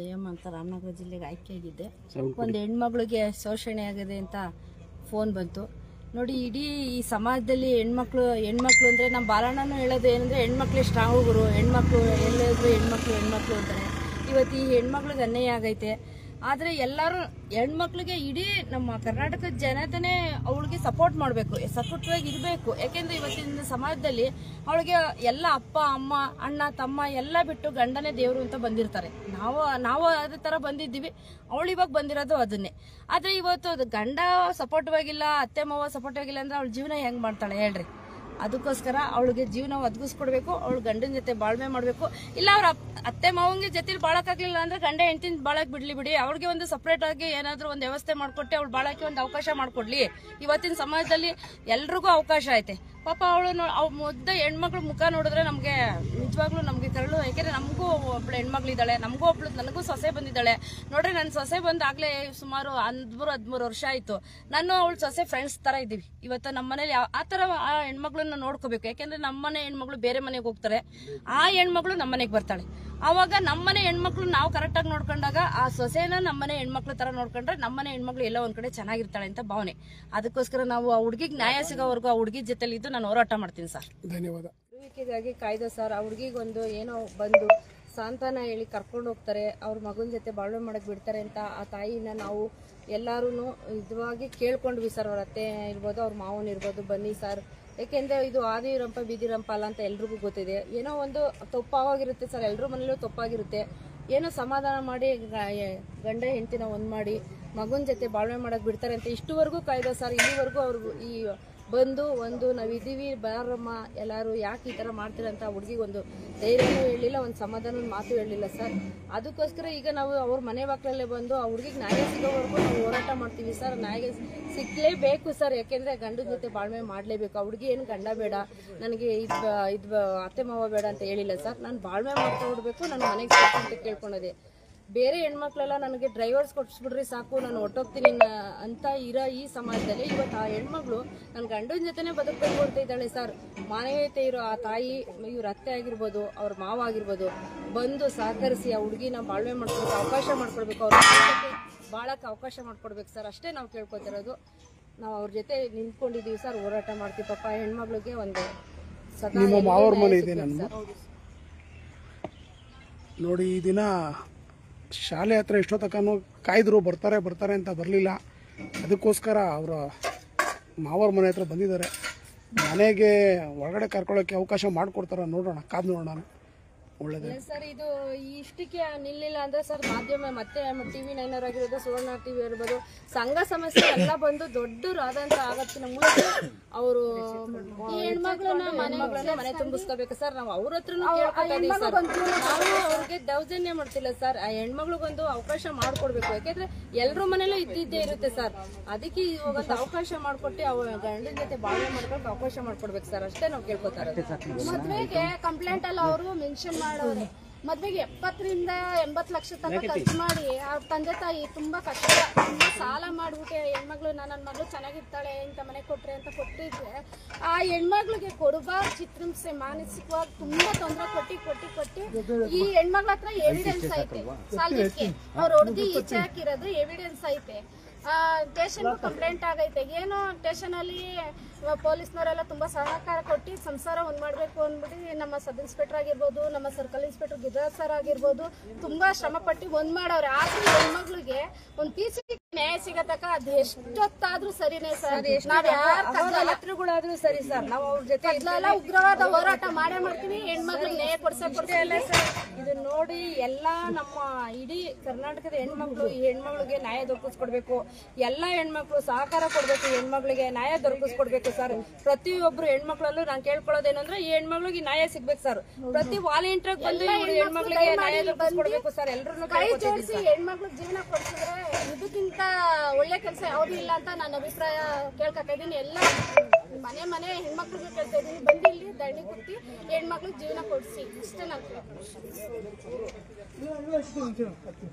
ಜಯಮ್ಮ ಅಂತ ರಾಮನಗರ ಜಿಲ್ಲೆಗೆ ಆಯ್ಕೆಯಾಗಿದ್ದೆ. ಒಂದು ಹೆಣ್ಮಗಳಿಗೆ ಶೋಷಣೆ ಆಗಿದೆ ಅಂತ ಫೋನ್ ಬಂತು. ನೋಡಿ, ಇಡೀ ಈ ಸಮಾಜದಲ್ಲಿ ಹೆಣ್ಮಕ್ಳು ಅಂದರೆ ನಮ್ಮ ಬಾಲಣ್ಣನೂ ಹೇಳೋದು ಏನಂದರೆ ಹೆಣ್ಮಕ್ಳೇ ಸ್ಟ್ರಾಂಗ್ ಗುರು, ಹೆಣ್ಮಕ್ಳು ಎಲ್ಲಾದರೂ ಹೆಣ್ಮಕ್ಳು ಅಂತಾರೆ. ಇವತ್ತು ಈ ಹೆಣ್ಮಕ್ಳಿಗೆ ಅನ್ಯಾಯ ಆಗೈತೆ. ಆದರೆ ಎಲ್ಲರೂ ಹೆಣ್ಮಕ್ಳಿಗೆ ಇಡೀ ನಮ್ಮ ಕರ್ನಾಟಕದ ಜನತೆನೇ ಅವಳಿಗೆ ಸಪೋರ್ಟ್ ಮಾಡಬೇಕು, ಸಪೋರ್ಟಿವಾಗಿ ಇರಬೇಕು. ಯಾಕೆಂದರೆ ಇವತ್ತಿನ ಸಮಾಜದಲ್ಲಿ ಅವಳಿಗೆ ಎಲ್ಲ ಅಪ್ಪ ಅಮ್ಮ ಅಣ್ಣ ತಮ್ಮ ಎಲ್ಲ ಬಿಟ್ಟು ಗಂಡನೇ ದೇವರು ಅಂತ ಬಂದಿರ್ತಾರೆ. ನಾವು ಅದೇ ಥರ ಬಂದಿದ್ದೀವಿ. ಅವಳು ಇವಾಗ ಬಂದಿರೋದು ಅದನ್ನೇ. ಆದರೆ ಇವತ್ತು ಅದು ಗಂಡ ಸಪೋರ್ಟಿವ್ ಆಗಿಲ್ಲ, ಅತ್ತೆ ಮಾವ ಸಪೋರ್ಟಿವ್ ಆಗಿಲ್ಲ ಅಂದರೆ ಅವಳ ಜೀವನ ಹೆಂಗೆ ಮಾಡ್ತಾಳೆ ಹೇಳ್ರಿ? ಅದಕ್ಕೋಸ್ಕರ ಅವಳಿಗೆ ಜೀವನ ಒದಗಿಸ್ಕೊಡ್ಬೇಕು, ಅವಳು ಗಂಡನ ಜೊತೆ ಬಾಳ್ವೆ ಮಾಡಬೇಕು. ಇಲ್ಲ ಅವ್ರ ಅತ್ತೆ ಮಾವಂಗೆ ಜೊತೆಲಿ ಬಾಳಕ್ಕಾಗ್ಲಿಲ್ಲ ಅಂದ್ರೆ ಗಂಡ ಹೆಂಡತಿನ ಬಾಳಕ್ ಬಿಡಿ. ಅವ್ರಿಗೆ ಒಂದು ಸಪ್ರೇಟ್ ಆಗಿ ಏನಾದ್ರು ಒಂದು ವ್ಯವಸ್ಥೆ ಮಾಡ್ಕೊಟ್ಟೆ ಅವಳು ಬಾಳಕ್ಕೆ ಒಂದು ಅವಕಾಶ ಮಾಡ್ಕೊಡ್ಲಿ. ಇವತ್ತಿನ ಸಮಾಜದಲ್ಲಿ ಎಲ್ರಿಗೂ ಅವಕಾಶ ಐತೆ. ಪಾಪ ಅವಳು ಮುದ್ದೆ ಹೆಣ್ಮಕ್ಳು ಮುಖ ನೋಡಿದ್ರೆ ನಮ್ಗೆ ನಿಜವಾಗ್ಲೂ ನಮ್ಗೆ ಕರಳು. ಯಾಕೆಂದ್ರೆ ನಮಗೂ ಒಬ್ಳು ಹೆಣ್ಮಕ್ಳಿದ್ದಾಳೆ, ನನಗೂ ಸೊಸೆ ಬಂದಿದ್ದಾಳೆ. ನೋಡ್ರಿ, ನನ್ನ ಸೊಸೆ ಬಂದು ಆಗ್ಲೇ ಸುಮಾರು 13 ವರ್ಷ ಆಯ್ತು. ನಾನು ಅವಳು ಸೊಸೆ ಫ್ರೆಂಡ್ಸ್ ತರ ಇದ್ದೀವಿ. ಇವತ್ತು ನಮ್ಮ ಮನೇಲಿ ಆ ತರ ಆ ಹೆಣ್ಮಕ್ಳನ್ನ ನೋಡ್ಕೋಬೇಕು. ಯಾಕೆಂದ್ರೆ ನಮ್ಮನೆ ಹೆಣ್ಮಕ್ಳು ಬೇರೆ ಮನೆಗೆ ಹೋಗ್ತಾರೆ, ಆ ಹೆಣ್ಮಕ್ಳು ನಮ್ಮ ಮನೆಗೆ ಬರ್ತಾಳೆ. ಆವಾಗ ನಮ್ಮನೆ ಹೆಣ್ಮಕ್ಳು ನಾವು ಕರೆಕ್ಟಾಗಿ ನೋಡ್ಕೊಂಡಾಗ ಆ ಸೊಸೆನ ನಮ್ಮನೆ ಹೆಣ್ಮಕ್ಳು ತರ ನೋಡ್ಕೊಂಡ್ರೆ ನಮ್ಮನೆ ಹೆಣ್ಮಕ್ಳು ಎಲ್ಲ ಒಂದ್ ಕಡೆ ಚೆನ್ನಾಗಿರ್ತಾಳೆ ಅಂತ ಭಾವನೆ. ಅದಕ್ಕೋಸ್ಕರ ನಾವು ಆ ಹುಡುಗಿಗೆ ನ್ಯಾಯ ಸಿಗೋವರೆಗೂ ಆ ಹುಡುಗಿ ಜೊತೆಲಿ ಇದ್ದು ನಾನು ಹೋರಾಟ ಮಾಡ್ತೀನಿ ಸರ್. ಧನ್ಯವಾದ. ಇರುವಿಕೆಗಾಗಿ ಕಾಯ್ದೆ ಸರ್. ಆ ಹುಡುಗಿಗೊಂದು ಏನೋ ಬಂದು ಸಾಂತ್ವನ ಹೇಳಿ ಕರ್ಕೊಂಡು ಹೋಗ್ತಾರೆ, ಅವ್ರ ಮಗನ ಜೊತೆ ಬಾಳ್ವೆ ಮಾಡಕ್ ಬಿಡ್ತಾರೆ ಅಂತ ಆ ತಾಯಿನ ನಾವು ಎಲ್ಲಾರು ಇದುವಾಗಿ ಕೇಳ್ಕೊಂಡ್ವಿ ಸರ್. ಅವ್ರ ಅತ್ತೆ ಇರ್ಬೋದು, ಅವ್ರ ಮಾವನ್ ಇರ್ಬೋದು, ಬನ್ನಿ ಸರ್. ಯಾಕೆಂದ್ರೆ ಇದು ಆದಿರಂಪ ಬೀದಿರಂಪ ಅಲ್ಲ ಅಂತ ಎಲ್ರಿಗೂ ಗೊತ್ತಿದೆ. ಏನೋ ಒಂದು ತಪ್ಪಾಗಿರುತ್ತೆ ಸರ್, ಎಲ್ರ ಮನೇಲೂ ತಪ್ಪಾಗಿರುತ್ತೆ. ಏನೋ ಸಮಾಧಾನ ಮಾಡಿ ಗಂಡ ಹೆಂಡತಿನ ಒಂದ್ ಮಾಡಿ ಮಗನ ಜೊತೆ ಬಾಳ್ವೆ ಮಾಡಕ್ ಬಿಡ್ತಾರೆ ಅಂತ ಇಷ್ಟುವರೆಗೂ ಕಾಯ್ದೆ ಸರ್. ಇಲ್ಲಿವರೆಗೂ ಅವ್ರಿಗೂ ಈ ಬಂದು ನಾವಿದ್ದೀವಿ ಬಾರಮ್ಮ ಎಲ್ಲಾರು ಯಾಕೆ ಈ ತರ ಮಾಡ್ತೀರಂತ ಹುಡುಗಿಗೆ ಒಂದು ಧೈರ್ಯನೂ ಹೇಳಿಲ್ಲ, ಒಂದು ಸಮಾಧಾನದ ಮಾತು ಹೇಳಿಲ್ಲ ಸರ್. ಅದಕ್ಕೋಸ್ಕರ ಈಗ ನಾವು ಅವ್ರ ಮನೆ ಬಾಕ್ಲಲ್ಲೇ ಬಂದು ಆ ಹುಡುಗಿಗೆ ನ್ಯಾಯ ಸಿಗೋವರೆಗೂ ನಾವು ಹೋರಾಟ ಮಾಡ್ತೀವಿ ಸರ್. ನ್ಯಾಯ ಸಿಗ್ಲೇಬೇಕು ಸರ್. ಯಾಕೆಂದ್ರೆ ಗಂಡನ ಜೊತೆ ಬಾಳ್ವೆ ಮಾಡ್ಲೇಬೇಕು. ಆ ಹುಡುಗಿ ಏನು ಗಂಡ ಬೇಡ, ನನಗೆ ಇದು ಅತ್ತೆ ಮಾವ ಬೇಡ ಅಂತ ಹೇಳಿಲ್ಲ ಸರ್. ನಾನು ಬಾಳ್ವೆ ಮಾಡ್ಕೊಂಡ್ಬಿಡ್ಬೇಕು, ನನ್ನ ಮನೆಗೆ ಅಂತ ಕೇಳ್ಕೊಂಡದೆ. ಬೇರೆ ಹೆಣ್ಮಕ್ಳೆಲ್ಲ ನನಗೆ ಡ್ರೈವರ್ಸ್ ಕೊಡ್ಸ್ಬಿಡ್ರಿ ಸಾಕು, ನಾನು ಹೊಟ್ಟೋಗ್ತೀನಿ ಅಂತ ಇರೋ ಈ ಸಮಾಜದಲ್ಲಿ ಇವತ್ತು ಆ ಹೆಣ್ಮಕ್ಳು ನನ್ನ ಗಂಡನ ಜೊತೆನೆ ಬದುಕಬೇಕು ಅಂತ ಇದ್ದಾಳೆ ಸರ್. ಮಾನವೀಯತೆ ಇರೋ ಆ ತಾಯಿ, ಇವ್ರ ಅತ್ತೆ ಆಗಿರ್ಬೋದು, ಅವ್ರ ಮಾವ ಆಗಿರ್ಬೋದು, ಬಂದು ಸಹಕರಿಸಿ ಆ ಹುಡುಗಿನ ಬಾಳ್ವೆ ಮಾಡ್ಕೊಬೇಕು, ಅವಕಾಶ ಮಾಡ್ಕೊಡ್ಬೇಕು, ಅವ್ರ ಬಾಳಕ್ಕೆ ಅವಕಾಶ ಮಾಡ್ಕೊಡ್ಬೇಕು ಸರ್. ಅಷ್ಟೇ ನಾವು ಕೇಳ್ಕೊತಿರೋದು. ನಾವು ಅವ್ರ ಜೊತೆ ನಿಂತ್ಕೊಂಡಿದೀವಿ ಸರ್, ಹೋರಾಟ ಮಾಡ್ತೀವಿ. ಪಾಪ ಹೆಣ್ಮಕ್ಳಿಗೆ ಒಂದು ನೋಡಿ, ಈ ದಿನ ಶಾಲೆ ಹತ್ರ ಎಷ್ಟೋ ತನಕ ಕಾಯ್ದರು ಬರ್ತಾರೆ ಅಂತ ಬರಲಿಲ್ಲ. ಅದಕ್ಕೋಸ್ಕರ ಅವರ ಮಾವರ ಮನೆ ಹತ್ರ ಬಂದಿದ್ದಾರೆ. ಮನೆಗೆ ಒಳಗಡೆ ಕರ್ಕೊಳ್ಳೋಕ್ಕೆ ಅವಕಾಶ ಮಾಡಿಕೊಡ್ತಾರ, ನೋಡೋಣ, ಕಾದು ನೋಡೋಣ. ಒಳ್ಳೆಯದೇ ಸರ್. ಇದು ಇಷ್ಟಕ್ಕೆ ನಿಲ್ಲಿಲ್ಲ ಅಂದ್ರೆ ಸರ್, ಮಾಧ್ಯಮ ಮತ್ತೆ TV9 ಆಗಿರ್ಬೋದು, ಸುವರ್ಣ TV ಇರ್ಬೋದು, ಸಂಘ ಸಮಸ್ಯೆ ಎಲ್ಲ ಬಂದು ದೊಡ್ಡದಾದಂತ ಆಗತ್ತಿನ ಮೂಲಕ ಅವರು ಈ ಹೆಣ್ಮಕ್ಳನ್ನ ಮನೆ ತುಂಬಿಸ್ಕೋಬೇಕು ಸರ್. ನಾವು ಅವ್ರ ಹತ್ರನೂ ನಾವು ಅವ್ರಿಗೆ ದೌರ್ಜನ್ಯ ಮಾಡ್ತಿಲ್ಲ ಸರ್. ಆ ಹೆಣ್ಮಕ್ಳಿಗೊಂದು ಅವಕಾಶ ಮಾಡ್ಕೊಡ್ಬೇಕು. ಯಾಕೆಂದ್ರೆ ಎಲ್ರ ಮನೇಲೂ ಇದ್ದಿದ್ದೇ ಇರುತ್ತೆ ಸರ್. ಅದಕ್ಕೆ ಇವಾಗ ಅವಕಾಶ ಮಾಡ್ಕೊಟ್ಟು ಅವ್ರ ಗಂಡನ ಜೊತೆ ಬಾಳ್ವೆ ಮಾಡ್ಕೊಳಕ್ ಅವಕಾಶ ಮಾಡ್ಕೊಡ್ಬೇಕು ಸರ್. ಅಷ್ಟೇ ನಾವು ಕೇಳ್ಕೊತಾರೆ. ಮದ್ವೆಗೆ ಕಂಪ್ಲೇಂಟ್ ಅಲ್ಲ ಅವರು ಮೆನ್ಷನ್ ಮಾಡೋರು. ಮದ್ವೆಗೆ 70 ರಿಂದ 80 ಲಕ್ಷ ತನಕ ಖರ್ಚು ಮಾಡಿ ಅವ್ರ ತಂದೆ ತಾಯಿ ತುಂಬಾ ಕಷ್ಟ, ತುಂಬಾ ಸಾಲ ಮಾಡ್ಬಿಟ್ಟೆ ಹೆಣ್ಮಕ್ಳು ನನ್ನ ಮಗಳು ಚೆನ್ನಾಗಿರ್ತಾಳೆ ಇಂತ ಮನೆ ಕೊಟ್ರೆ ಅಂತ ಕೊಟ್ಟಿದ್ರೆ ಆ ಹೆಣ್ಮಕ್ಳಿಗೆ ಕೊಡಬಾರ್ದು ಚಿತ್ರಹಿಂಸೆ, ಮಾನಸಿಕವಾಗಿ ತುಂಬಾ ತೊಂದರೆ ಕೊಟ್ಟಿ ಈ ಹೆಣ್ಮಕ್ಳ ಹತ್ರ ಎವಿಡೆನ್ಸ್ ಐತೆ. ಸಾಲಕ್ಕೆ ಅವ್ರು ಹೊಡೆದು ಈಚೆ ಹಾಕಿರೋದು ಎವಿಡೆನ್ಸ್ ಐತೆ. ಸ್ಟೇಷನ್ ಕಂಪ್ಲೇಂಟ್ ಆಗೈತೆ. ಏನು ಸ್ಟೇಷನ್ ಅಲ್ಲಿ ಪೊಲೀಸ್ನವರೆಲ್ಲ ತುಂಬಾ ಸಹಕಾರ ಕೊಟ್ಟು ಸಂಸಾರ ಒಂದ್ ಮಾಡ್ಬೇಕು ಅಂದ್ಬಿಟ್ಟು ನಮ್ಮ ಸಬ್ ಇನ್ಸ್ಪೆಕ್ಟರ್ ಆಗಿರ್ಬೋದು, ನಮ್ಮ ಸರ್ಕಲ್ ಇನ್ಸ್ಪೆಕ್ಟರ್ ಗಿರಿರಾಜ್ ಸರ್ ಆಗಿರ್ಬೋದು ತುಂಬಾ ಶ್ರಮ ಪಟ್ಟು ಒಂದ್ ಮಾಡವ್ರೆ. ಆದ್ರೂ ಹೆಣ್ಮಕ್ಳಿಗೆ ಒಂದ್ ಪೀಸ್ ನ್ಯಾಯ ಸಿಗತಕ್ಕ ಅದು ಎಷ್ಟೊತ್ತಾದ್ರೂ ಸರಿನೇ ಸರ್. ನಾವ್ ಹತ್ರಗಳಾದ್ರೂ ಸರಿ ಸರ್, ನಾವು ಅವ್ರ ಜೊತೆ ಉಗ್ರವಾದ ಹೋರಾಟ ಮಾಡೇ ಮಾಡ್ತೀವಿ. ಹೆಣ್ಮಕ್ಳಿಗೆ ನ್ಯಾಯ ಕೊಡ್ಸಕ್ಕೆ ಇದು ನೋಡಿ ಎಲ್ಲಾ ನಮ್ಮ ಇಡೀ ಕರ್ನಾಟಕದ ಹೆಣ್ಮಕ್ಳು ಈ ಹೆಣ್ಮಕ್ಳಿಗೆ ನ್ಯಾಯ ದೊರಕಿಸ್ಕೊಡ್ಬೇಕು. ಎಲ್ಲಾ ಹೆಣ್ಮಕ್ಳು ಸಹಕಾರ ಕೊಡ್ಬೇಕು, ಹೆಣ್ಮಕ್ಳಿಗೆ ನ್ಯಾಯ ದೊರಕಿಸ್ಕೊಡ್ಬೇಕು ಸರ್. ಪ್ರತಿಯೊಬ್ರು ಹೆಣ್ಮಕ್ಳಲ್ಲೂ ನಾನು ಕೇಳ್ಕೊಳ್ಳೋದೇನಂದ್ರೆ ಈ ಹೆಣ್ಮಕ್ಳಿಗೆ ನ್ಯಾಯ ಸಿಗ್ಬೇಕು ಸರ್. ಪ್ರತಿ ವಾಲಂಟಿಯರ್ ಬಂದು ಹೆಣ್ಮಕ್ಳಿಗೆ ನ್ಯಾಯ ದೊರಕಿಸ್ಕೊಡ್ಬೇಕು ಸರ್. ಎಲ್ರು ಕೈ ಜೋಡಿಸಿ ಹೆಣ್ಮಕ್ಳು ಜೀವನ ಕೊಡ್ಸಿದ್ರೆ ಇದಕ್ಕಿಂತ ಒಳ್ಳೆ ಕೆಲಸ ಯಾವ್ದು ಇಲ್ಲ ಅಂತ ನನ್ನ ಅಭಿಪ್ರಾಯ ಕೇಳ್ಕೊತಾ ಇದೀನಿ. ಎಲ್ಲ ಮನೆ ಹೆಣ್ಮಕ್ಳಿಗೆ ಕೇಳ್ತಾ ಇದೀನಿ, ಬಂದು ಇಲ್ಲಿ ದಂಡಿ ಕುತ್ತಿ ಹೆಣ್ಮಕ್ಳಿಗೆ ಜೀವನ ಕೊಡಿಸಿ, ಇಷ್ಟೇ ನಾನು ಕೇಳ್ತೀನಿ.